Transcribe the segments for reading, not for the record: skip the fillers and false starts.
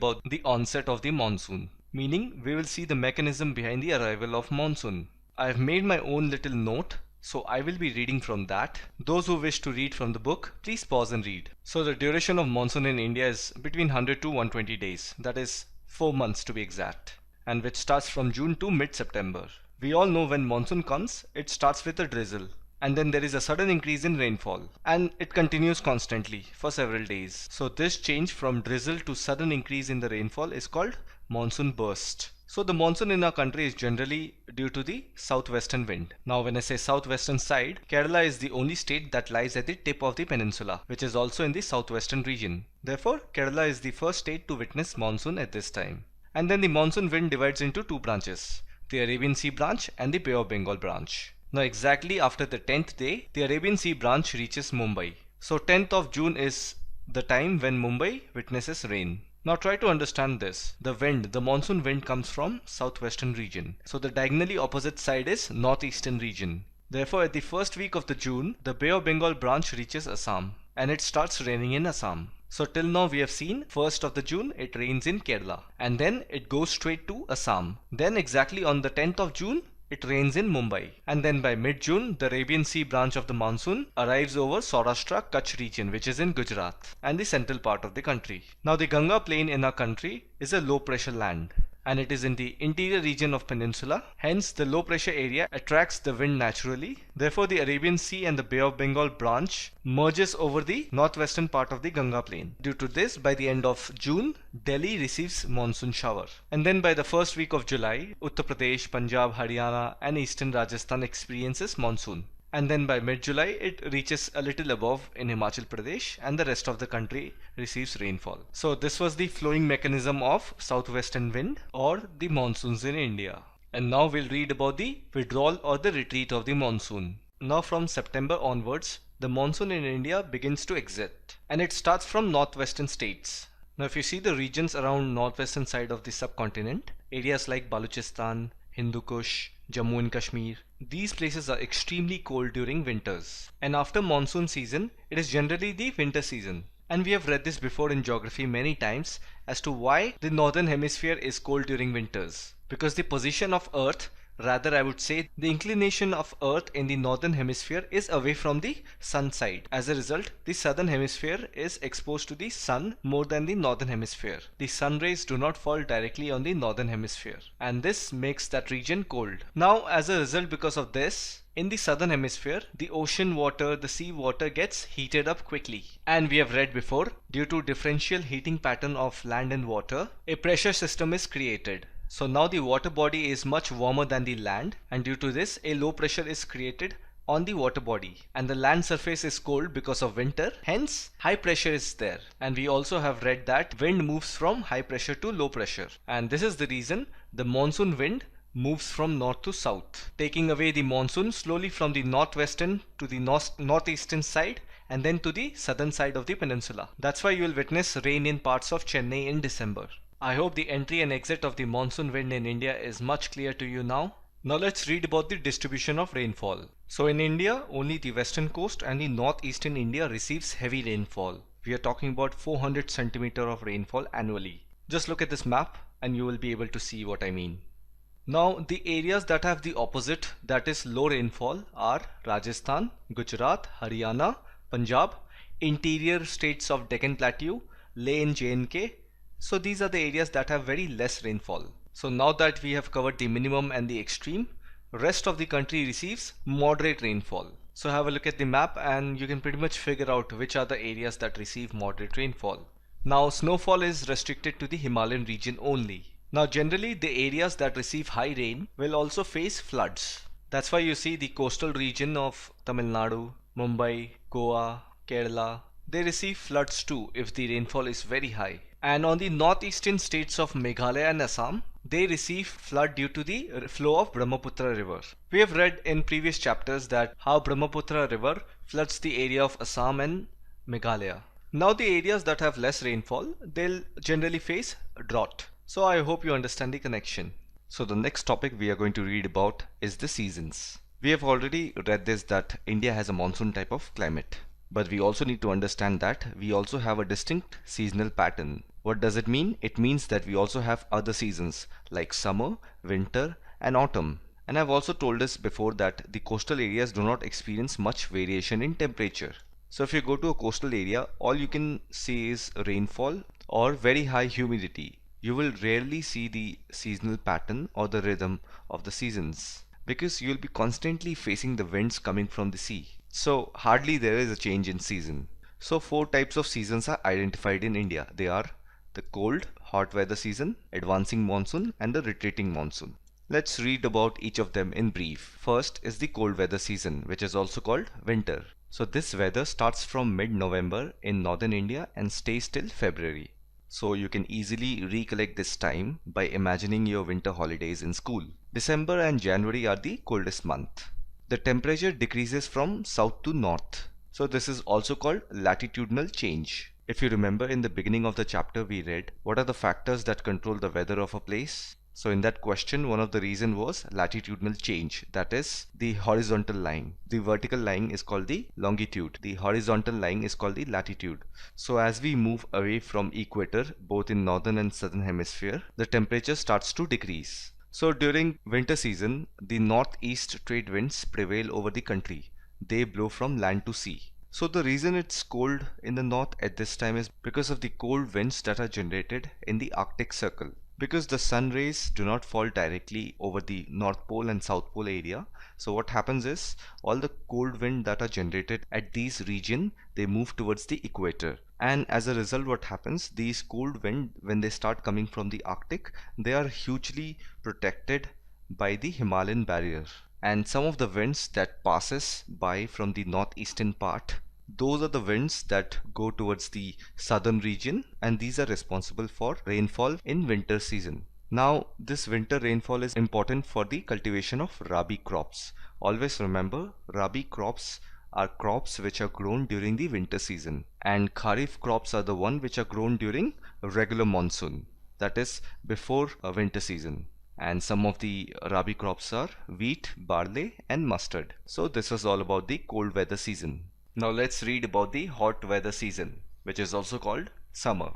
about the onset of the monsoon, meaning we will see the mechanism behind the arrival of monsoon. I have made my own little note, so I will be reading from that. Those who wish to read from the book, please pause and read. So the duration of monsoon in India is between 100 to 120 days, that is 4 months to be exact, and which starts from June to mid-September. We all know when monsoon comes, it starts with a drizzle, and then there is a sudden increase in rainfall, and it continues constantly for several days. So this change from drizzle to sudden increase in the rainfall is called monsoon burst. So the monsoon in our country is generally due to the southwestern wind. Now when I say southwestern side, Kerala is the only state that lies at the tip of the peninsula, which is also in the southwestern region. Therefore, Kerala is the first state to witness monsoon at this time. And then the monsoon wind divides into two branches, the Arabian Sea branch and the Bay of Bengal branch. Now exactly after the 10th day, the Arabian Sea branch reaches Mumbai. So 10th of June is the time when Mumbai witnesses rain. Now try to understand this. The monsoon wind comes from southwestern region. So the diagonally opposite side is northeastern region. Therefore at the first week of the June, the Bay of Bengal branch reaches Assam and it starts raining in Assam. So till now we have seen 1st of the June it rains in Kerala and then it goes straight to Assam. Then exactly on the 10th of June it rains in Mumbai, and then by mid-June the Arabian Sea branch of the monsoon arrives over Saurashtra Kutch region, which is in Gujarat and the central part of the country. Now the Ganga plain in our country is a low pressure land and it is in the interior region of peninsula. Hence the low pressure area attracts the wind naturally. Therefore the Arabian Sea and the Bay of Bengal branch merges over the northwestern part of the Ganga plain. Due to this, by the end of June, Delhi receives monsoon shower. And then by the first week of July, Uttar Pradesh, Punjab, Haryana and eastern Rajasthan experiences monsoon. And then by mid-July it reaches a little above in Himachal Pradesh and the rest of the country receives rainfall. So this was the flowing mechanism of southwestern wind or the monsoons in India. And now we'll read about the withdrawal or the retreat of the monsoon. Now from September onwards, the monsoon in India begins to exit and it starts from northwestern states. Now if you see the regions around northwestern side of the subcontinent, areas like Balochistan, Hindu Kush, Jammu and Kashmir, these places are extremely cold during winters. And after monsoon season, it is generally the winter season. And we have read this before in geography many times as to why the northern hemisphere is cold during winters. Because the position of Earth, rather I would say the inclination of Earth in the northern hemisphere is away from the sun side. As a result, the southern hemisphere is exposed to the sun more than the northern hemisphere. The sun rays do not fall directly on the northern hemisphere and this makes that region cold. Now as a result, because of this, in the southern hemisphere, the ocean water, the sea water gets heated up quickly. And we have read before, due to differential heating pattern of land and water, a pressure system is created. So now the water body is much warmer than the land, and due to this a low pressure is created on the water body, and the land surface is cold because of winter, hence high pressure is there. And we also have read that wind moves from high pressure to low pressure, and this is the reason the monsoon wind moves from north to south, taking away the monsoon slowly from the northwestern to the northeastern side and then to the southern side of the peninsula. That's why you will witness rain in parts of Chennai in December. I hope the entry and exit of the monsoon wind in India is much clear to you now. Now let's read about the distribution of rainfall. So in India, only the western coast and the northeastern India receives heavy rainfall. We are talking about 400 centimeter of rainfall annually. Just look at this map and you will be able to see what I mean. Now the areas that have the opposite, that is low rainfall, are Rajasthan, Gujarat, Haryana, Punjab, interior states of Deccan Plateau, Leh and J&K. So these are the areas that have very less rainfall. So now that we have covered the minimum and the extreme, rest of the country receives moderate rainfall. So have a look at the map and you can pretty much figure out which are the areas that receive moderate rainfall. Now snowfall is restricted to the Himalayan region only. Now generally the areas that receive high rain will also face floods. That's why you see the coastal region of Tamil Nadu, Mumbai, Goa, Kerala, they receive floods too if the rainfall is very high. And on the northeastern states of Meghalaya and Assam, they receive flood due to the flow of Brahmaputra river. We have read in previous chapters that how Brahmaputra river floods the area of Assam and Meghalaya. Now the areas that have less rainfall, they'll generally face drought. So I hope you understand the connection. So the next topic we are going to read about is the seasons. We have already read this that India has a monsoon type of climate. But we also need to understand that we also have a distinct seasonal pattern. What does it mean? It means that we also have other seasons like summer, winter, and autumn. And I've also told us before that the coastal areas do not experience much variation in temperature. So if you go to a coastal area, all you can see is rainfall or very high humidity. You will rarely see the seasonal pattern or the rhythm of the seasons because you'll be constantly facing the winds coming from the sea. So hardly there is a change in season. So four types of seasons are identified in India. They are the cold, hot weather season, advancing monsoon, and the retreating monsoon. Let's read about each of them in brief. First is the cold weather season, which is also called winter. So this weather starts from mid-November in northern India and stays till February. So you can easily recollect this time by imagining your winter holidays in school. December and January are the coldest month. The temperature decreases from south to north. So this is also called latitudinal change. If you remember in the beginning of the chapter we read, what are the factors that control the weather of a place? So in that question, one of the reason was latitudinal change, that is the horizontal line. The vertical line is called the longitude. The horizontal line is called the latitude. So as we move away from equator, both in northern and southern hemisphere, the temperature starts to decrease. So during winter season, the northeast trade winds prevail over the country. They blow from land to sea. So the reason it's cold in the north at this time is because of the cold winds that are generated in the Arctic Circle. Because the sun rays do not fall directly over the North Pole and South Pole area, so what happens is all the cold wind that are generated at these region, they move towards the equator. And as a result, what happens, these cold wind, when they start coming from the Arctic, they are hugely protected by the Himalayan barrier. And some of the winds that passes by from the northeastern part, those are the winds that go towards the southern region, and these are responsible for rainfall in winter season. Now this winter rainfall is important for the cultivation of rabi crops. Always remember, rabi crops are crops which are grown during the winter season, and kharif crops are the one which are grown during regular monsoon, that is before a winter season. And some of the rabi crops are wheat, barley, and mustard. So this is all about the cold weather season. Now let's read about the hot weather season, which is also called summer.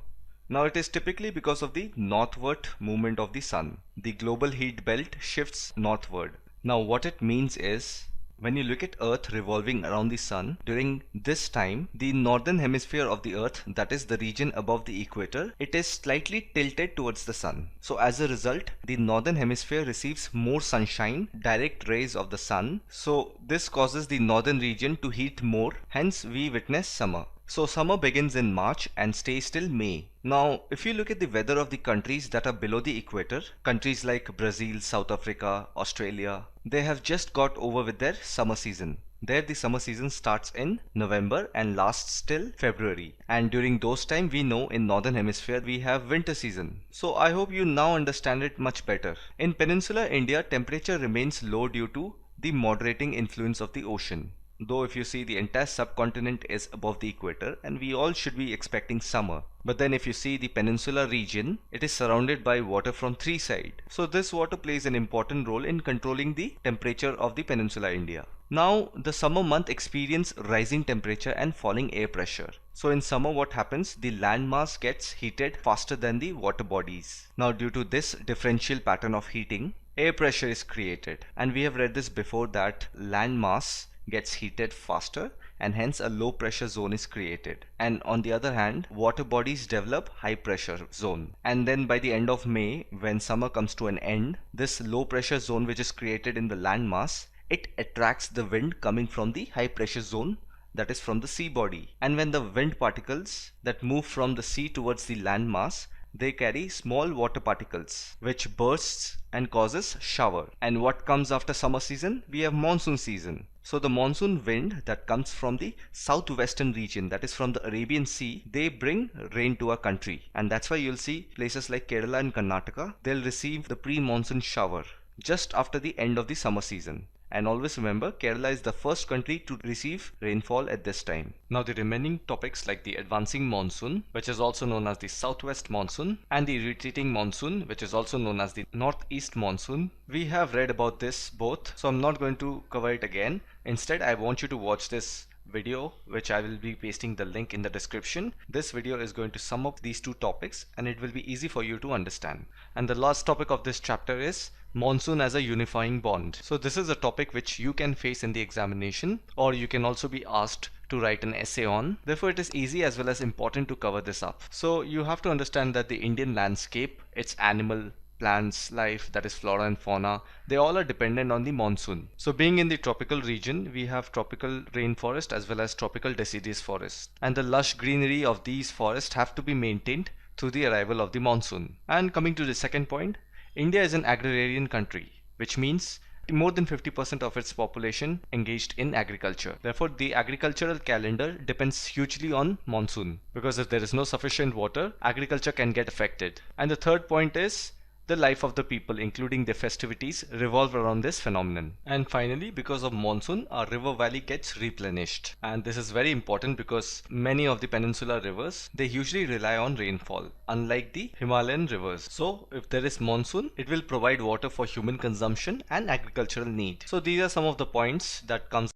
Now it is typically because of the northward movement of the sun. The global heat belt shifts northward. Now what it means is, when you look at Earth revolving around the sun, during this time, the northern hemisphere of the Earth, that is the region above the equator, it is slightly tilted towards the sun. So as a result, the northern hemisphere receives more sunshine, direct rays of the sun. So this causes the northern region to heat more, hence we witness summer. So summer begins in March and stays till May. Now, if you look at the weather of the countries that are below the equator, countries like Brazil, South Africa, Australia, they have just got over with their summer season. There the summer season starts in November and lasts till February. And during those time we know in northern hemisphere we have winter season. So I hope you now understand it much better. In peninsular India, temperature remains low due to the moderating influence of the ocean. Though if you see, the entire subcontinent is above the equator and we all should be expecting summer. But then if you see the peninsular region, it is surrounded by water from three sides. So this water plays an important role in controlling the temperature of the peninsular India. Now the summer month experience rising temperature and falling air pressure. So in summer what happens, the land mass gets heated faster than the water bodies. Now due to this differential pattern of heating, air pressure is created. And we have read this before that land mass gets heated faster and hence a low pressure zone is created, and on the other hand water bodies develop high pressure zone. And then by the end of May, when summer comes to an end, this low pressure zone which is created in the land mass, it attracts the wind coming from the high pressure zone, that is from the sea body. And when the wind particles that move from the sea towards the land mass, they carry small water particles which bursts and causes shower. And what comes after summer season? We have monsoon season. So the monsoon wind that comes from the southwestern region, that is from the Arabian Sea, they bring rain to our country. And that's why you'll see places like Kerala and Karnataka, they'll receive the pre-monsoon shower just after the end of the summer season. And always remember, Kerala is the first country to receive rainfall at this time. Now the remaining topics like the advancing monsoon, which is also known as the southwest monsoon, and the retreating monsoon, which is also known as the northeast monsoon, we have read about this both, so I'm not going to cover it again. Instead, I want you to watch this video, which I will be pasting the link in the description. This video is going to sum up these two topics and it will be easy for you to understand. And the last topic of this chapter is monsoon as a unifying bond. So this is a topic which you can face in the examination, or you can also be asked to write an essay on. Therefore, it is easy as well as important to cover this up. So you have to understand that the Indian landscape, its animal, plants, life, that is flora and fauna, they all are dependent on the monsoon. So being in the tropical region, we have tropical rainforest as well as tropical deciduous forest. And the lush greenery of these forests have to be maintained through the arrival of the monsoon. And coming to the second point, India is an agrarian country, which means more than 50% of its population engaged in agriculture. Therefore, the agricultural calendar depends hugely on monsoon, because if there is no sufficient water, agriculture can get affected. And the third point is the life of the people, including their festivities, revolve around this phenomenon. And finally, because of monsoon, our river valley gets replenished. And this is very important because many of the peninsular rivers, they usually rely on rainfall, unlike the Himalayan rivers. So if there is monsoon, it will provide water for human consumption and agricultural need. So these are some of the points that comes